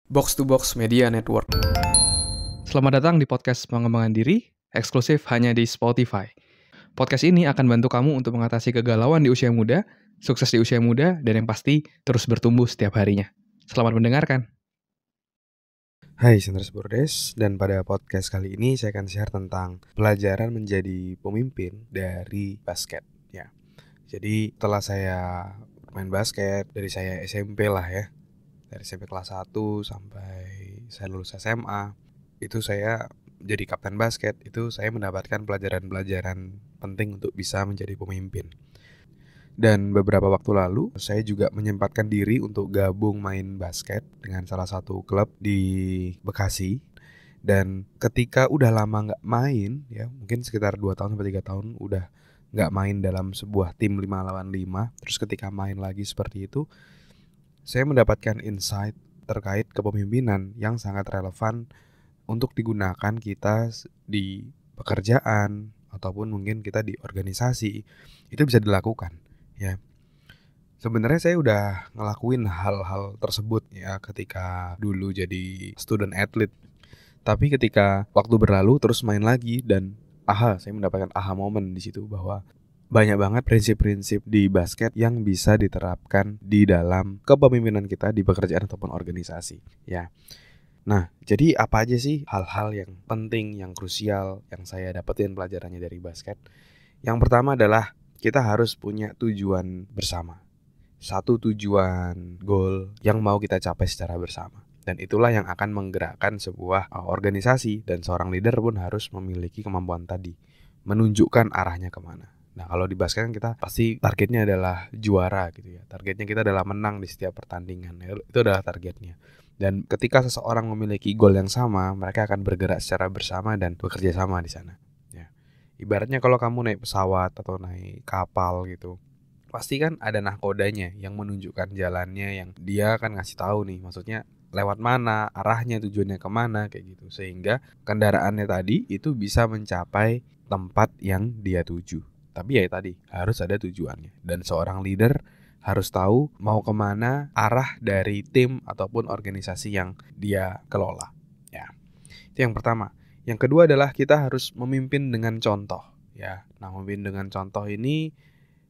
Box to Box Media Network. Selamat datang di podcast pengembangan diri, eksklusif hanya di Spotify. Podcast ini akan bantu kamu untuk mengatasi kegalauan di usia muda, sukses di usia muda, dan yang pasti terus bertumbuh setiap harinya. Selamat mendengarkan. Hai, Sandras Bordes, dan pada podcast kali ini saya akan share tentang pelajaran menjadi pemimpin dari basket. Ya, jadi setelah saya main basket dari saya SMP lah ya, dari SMP kelas 1 sampai saya lulus SMA, itu saya jadi kapten basket. Itu saya mendapatkan pelajaran-pelajaran penting untuk bisa menjadi pemimpin. Dan beberapa waktu lalu saya juga menyempatkan diri untuk gabung main basket dengan salah satu klub di Bekasi. Dan ketika udah lama nggak main, ya mungkin sekitar 2 tahun sampai 3 tahun udah nggak main dalam sebuah tim 5 lawan 5. Terus ketika main lagi seperti itu, saya mendapatkan insight terkait kepemimpinan yang sangat relevan untuk digunakan kita di pekerjaan ataupun mungkin kita di organisasi. Itu bisa dilakukan, ya. Sebenarnya saya udah ngelakuin hal-hal tersebut ya ketika dulu jadi student athlete. Tapi ketika waktu berlalu terus main lagi dan saya mendapatkan moment di situ bahwa banyak banget prinsip-prinsip di basket yang bisa diterapkan di dalam kepemimpinan kita di pekerjaan ataupun organisasi, ya. Nah, jadi apa aja sih hal-hal yang penting, yang krusial yang saya dapetin pelajarannya dari basket? Yang pertama adalah kita harus punya tujuan bersama. Satu tujuan goal yang mau kita capai secara bersama. Dan itulah yang akan menggerakkan sebuah organisasi, dan seorang leader pun harus memiliki kemampuan tadi, menunjukkan arahnya kemana. Nah, kalau di basket kan kita pasti targetnya adalah juara gitu ya. Targetnya kita adalah menang di setiap pertandingan. Itu adalah targetnya. Dan ketika seseorang memiliki goal yang sama, mereka akan bergerak secara bersama dan bekerja sama di sana. Ya. Ibaratnya kalau kamu naik pesawat atau naik kapal gitu, pasti kan ada nahkodanya yang menunjukkan jalannya, yang dia akan ngasih tahu nih, maksudnya lewat mana, arahnya, tujuannya kemana, kayak gitu. Sehingga kendaraannya tadi itu bisa mencapai tempat yang dia tuju. Tapi ya tadi, harus ada tujuannya. Dan seorang leader harus tahu mau kemana arah dari tim ataupun organisasi yang dia kelola. Ya, itu yang pertama. Yang kedua adalah kita harus memimpin dengan contoh. Ya, nah memimpin dengan contoh ini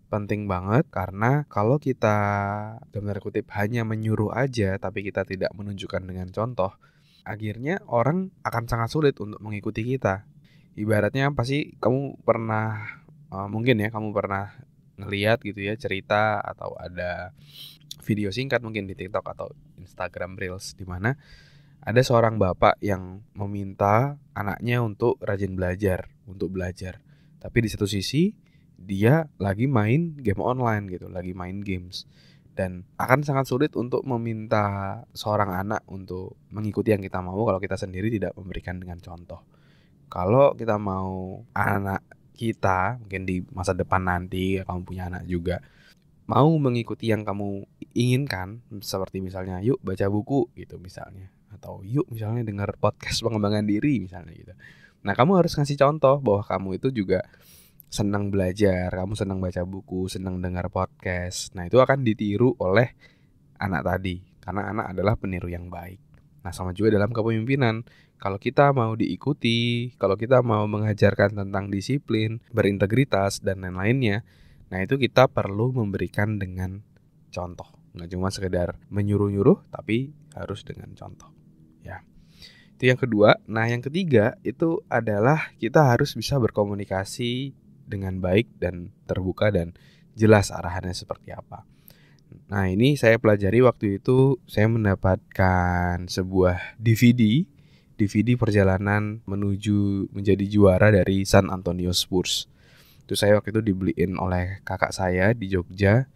penting banget karena kalau kita dalam tanda kutip hanya menyuruh aja tapi kita tidak menunjukkan dengan contoh, akhirnya orang akan sangat sulit untuk mengikuti kita. Ibaratnya pasti kamu pernah mungkin ya kamu pernah ngeliat gitu ya cerita atau ada video singkat mungkin di TikTok atau Instagram Reels di mana ada seorang bapak yang meminta anaknya untuk rajin belajar, untuk belajar. Tapi di satu sisi dia lagi main game online gitu, lagi main games. Dan akan sangat sulit untuk meminta seorang anak untuk mengikuti yang kita mau kalau kita sendiri tidak memberikan dengan contoh. Kalau kita mau anak kita mungkin di masa depan nanti, kamu punya anak juga, mau mengikuti yang kamu inginkan, seperti misalnya yuk baca buku gitu misalnya, atau yuk misalnya dengar podcast pengembangan diri misalnya gitu. Nah, kamu harus ngasih contoh bahwa kamu itu juga senang belajar, kamu senang baca buku, senang dengar podcast. Nah, itu akan ditiru oleh anak tadi, karena anak adalah peniru yang baik. Nah, sama juga dalam kepemimpinan. Kalau kita mau diikuti, kalau kita mau mengajarkan tentang disiplin, berintegritas, dan lain-lainnya, nah itu kita perlu memberikan dengan contoh. Nggak cuma sekedar menyuruh-nyuruh, tapi harus dengan contoh. Ya, itu yang kedua. Nah, yang ketiga itu adalah kita harus bisa berkomunikasi dengan baik dan terbuka dan jelas arahannya seperti apa. Nah, ini saya pelajari waktu itu saya mendapatkan sebuah DVD perjalanan menuju menjadi juara dari San Antonio Spurs. Itu saya waktu itu dibeliin oleh kakak saya di Jogja.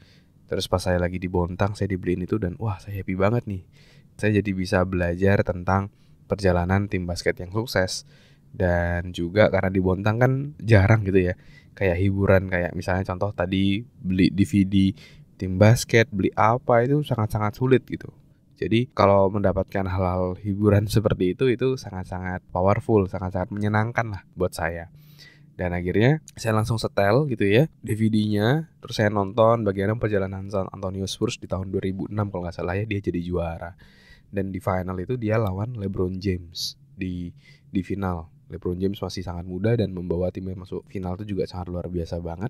Terus pas saya lagi di Bontang saya dibeliin itu dan wah, saya happy banget nih. Saya jadi bisa belajar tentang perjalanan tim basket yang sukses. Dan juga karena di Bontang kan jarang gitu ya, kayak hiburan kayak misalnya contoh tadi beli DVD tim basket, beli apa itu sangat-sangat sulit gitu. Jadi kalau mendapatkan hal-hal hiburan seperti itu sangat-sangat powerful, sangat-sangat menyenangkan lah buat saya. Dan akhirnya saya langsung setel gitu ya DVD-nya. Terus saya nonton bagaimana perjalanan San Antonio Spurs di tahun 2006 kalau nggak salah ya, dia jadi juara. Dan di final itu dia lawan LeBron James di final. LeBron James masih sangat muda dan membawa timnya masuk final itu juga sangat luar biasa banget.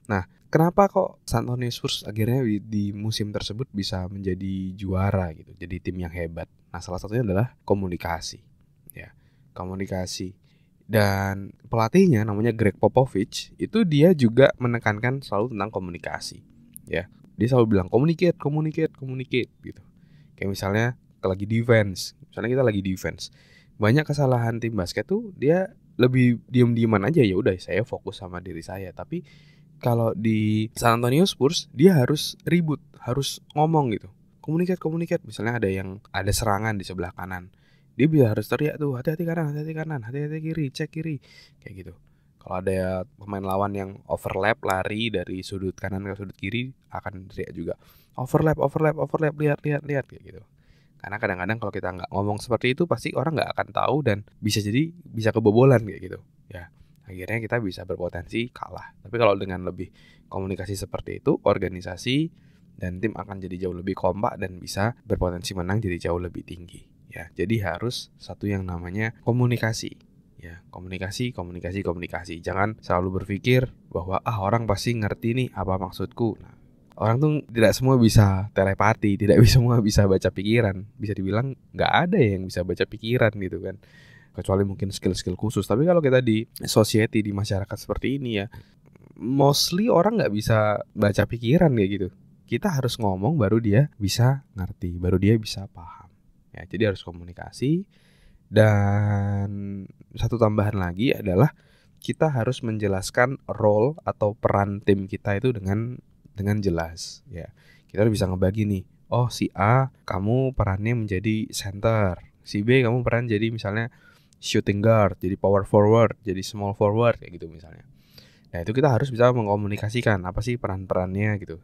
Nah, kenapa kok San Antonio Spurs akhirnya di musim tersebut bisa menjadi juara gitu, jadi tim yang hebat? Nah, salah satunya adalah komunikasi. Ya, komunikasi. Dan pelatihnya namanya Greg Popovich, itu dia juga menekankan selalu tentang komunikasi. Ya, dia selalu bilang communicate gitu. Kayak misalnya lagi defense, misalnya kita lagi defense, banyak kesalahan tim basket tuh dia lebih diem-dieman aja, ya udah saya fokus sama diri saya. Tapi kalau di San Antonio Spurs dia harus ribut, harus ngomong gitu, communicate. Misalnya ada serangan di sebelah kanan, dia bisa harus teriak tuh, hati-hati kanan, hati-hati kiri, cek kiri, kayak gitu. Kalau ada pemain lawan yang overlap lari dari sudut kanan ke sudut kiri, akan teriak juga overlap, lihat kayak gitu. Karena kadang-kadang kalau kita nggak ngomong seperti itu, pasti orang nggak akan tahu dan bisa kebobolan kayak gitu. Ya, akhirnya kita bisa berpotensi kalah. Tapi kalau dengan lebih komunikasi seperti itu, organisasi dan tim akan jadi jauh lebih kompak dan bisa berpotensi menang jadi jauh lebih tinggi. Ya, jadi harus satu yang namanya komunikasi. Ya, komunikasi. Jangan selalu berpikir bahwa orang pasti ngerti nih apa maksudku. Nah, orang tuh tidak semua bisa telepati, tidak semua bisa baca pikiran. Bisa dibilang nggak ada yang bisa baca pikiran gitu kan, kecuali mungkin skill-skill khusus. Tapi kalau kita di society, di masyarakat seperti ini ya, mostly orang nggak bisa baca pikiran kayak gitu. Kita harus ngomong baru dia bisa ngerti, baru dia bisa paham. Ya, jadi harus komunikasi. Dan satu tambahan lagi adalah kita harus menjelaskan role atau peran tim kita itu dengan jelas. Ya, kita bisa ngebagi nih. Oh, si A kamu perannya menjadi center, si B kamu peran jadi misalnya shooting guard, jadi power forward, jadi small forward kayak gitu misalnya. Nah, itu kita harus bisa mengkomunikasikan apa sih peran-perannya gitu.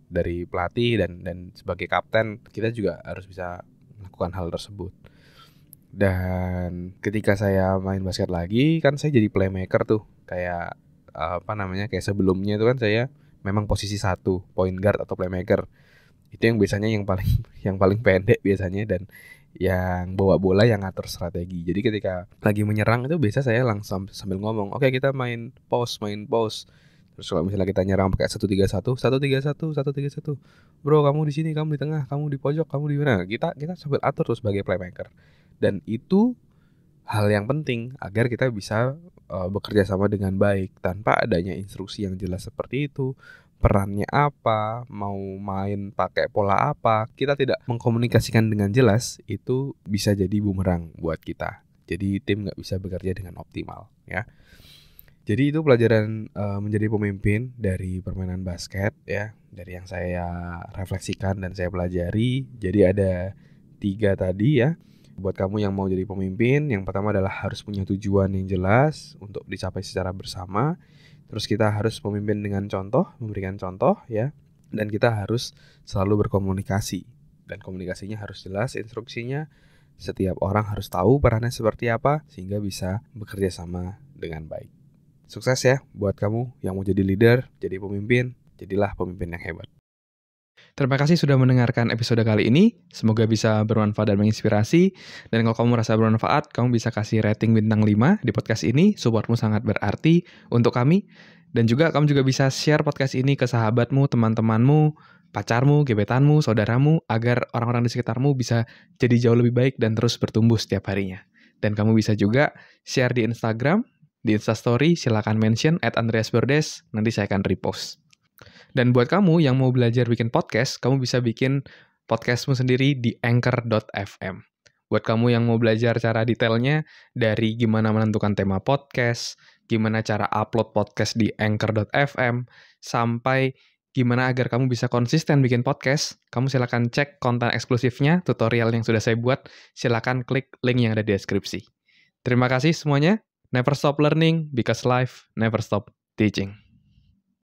Dari pelatih dan sebagai kapten kita juga harus bisa melakukan hal tersebut. Dan ketika saya main basket lagi kan saya jadi playmaker tuh. Kayak kayak sebelumnya itu kan saya memang posisi 1, point guard atau playmaker. Itu yang biasanya yang paling pendek biasanya, dan yang bawa bola, yang ngatur strategi. Jadi ketika lagi menyerang itu biasa saya langsung sambil ngomong, "Oke, kita main pause." Terus kalau misalnya kita nyerang pakai 1-3-1, "Bro, kamu di sini, kamu di tengah, kamu di pojok, kamu di mana?" Kita sambil atur tuh sebagai playmaker. Dan itu hal yang penting agar kita bisa bekerja sama dengan baik. Tanpa adanya instruksi yang jelas seperti itu, perannya apa, mau main pakai pola apa, kita tidak mengkomunikasikan dengan jelas, itu bisa jadi bumerang buat kita. Jadi tim nggak bisa bekerja dengan optimal ya. Jadi itu pelajaran menjadi pemimpin dari permainan basket ya, dari yang saya refleksikan dan saya pelajari. Jadi ada 3 tadi ya. Buat kamu yang mau jadi pemimpin, yang pertama adalah harus punya tujuan yang jelas untuk dicapai secara bersama. Terus kita harus memimpin dengan contoh, memberikan contoh ya. Dan kita harus selalu berkomunikasi. Dan komunikasinya harus jelas, instruksinya. Setiap orang harus tahu perannya seperti apa sehingga bisa bekerja sama dengan baik. Sukses ya buat kamu yang mau jadi leader, jadi pemimpin. Jadilah pemimpin yang hebat. Terima kasih sudah mendengarkan episode kali ini. Semoga bisa bermanfaat dan menginspirasi. Dan kalau kamu merasa bermanfaat, kamu bisa kasih rating bintang 5 di podcast ini. Supportmu sangat berarti untuk kami. Dan juga kamu juga bisa share podcast ini ke sahabatmu, teman-temanmu, pacarmu, gebetanmu, saudaramu, agar orang-orang di sekitarmu bisa jadi jauh lebih baik dan terus bertumbuh setiap harinya. Dan kamu bisa juga share di Instagram, di Instastory, silakan mention @andreasbordes, nanti saya akan repost. Dan buat kamu yang mau belajar bikin podcast, kamu bisa bikin podcastmu sendiri di anchor.fm. Buat kamu yang mau belajar cara detailnya, dari gimana menentukan tema podcast, gimana cara upload podcast di anchor.fm, sampai gimana agar kamu bisa konsisten bikin podcast, kamu silakan cek konten eksklusifnya, tutorial yang sudah saya buat, silakan klik link yang ada di deskripsi. Terima kasih semuanya. Never stop learning, because life never stop teaching.